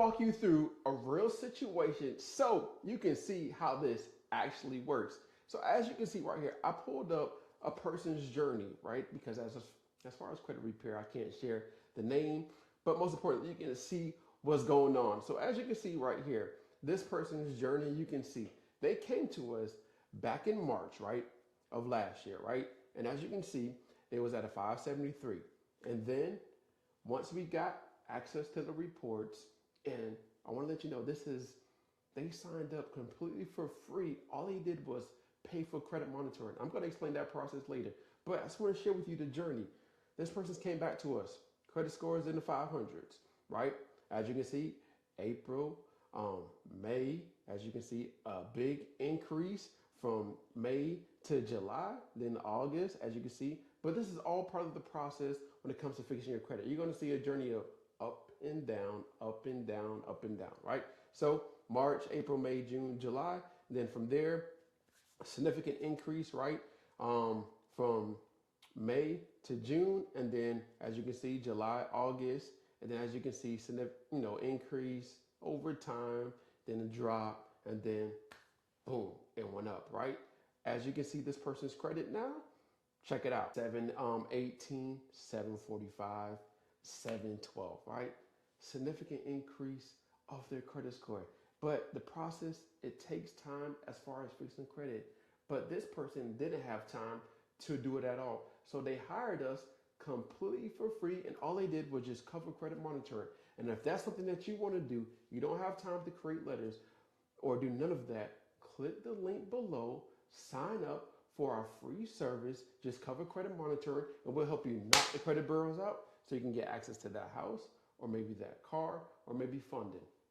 walk you through a real situation so you can see how this actually works. So as you can see right here, I pulled up a person's journey, right? Because as far as credit repair, I can't share the name, but most importantly, you can see what's going on. So as you can see right here, this person's journey, you can see they came to us back in March, right, of last year, right? And as you can see, it was at a 573. And then once we got access to the reports, and I want to let you know this is, they signed up completely for free. All they did was pay for credit monitoring. I'm going to explain that process later, but I just want to share with you the journey. This person came back to us, credit scores in the 500s, right? As you can see, April, May, as you can see, a big increase from May to July, then August, as you can see. But this is all part of the process when it comes to fixing your credit. You're going to see a journey of up and down, up and down, up and down, right? So March, April, May, June, July. Then from there, a significant increase, right? From May to June, and then as you can see, July, August, and then as you can see, increase over time, then a drop, and then boom, it went up, right? As you can see, this person's credit now, check it out, 718, 745, 712, right? Significant increase of their credit score. But the process, it takes time as far as fixing credit. But this person didn't have time to do it at all. So they hired us completely for free, and all they did was just cover credit monitoring. And if that's something that you want to do, you don't have time to create letters or do none of that, click the link below, sign up for our free service, just cover credit monitoring, and we'll help you knock the credit bureaus out so you can get access to that house or maybe that car or maybe funding.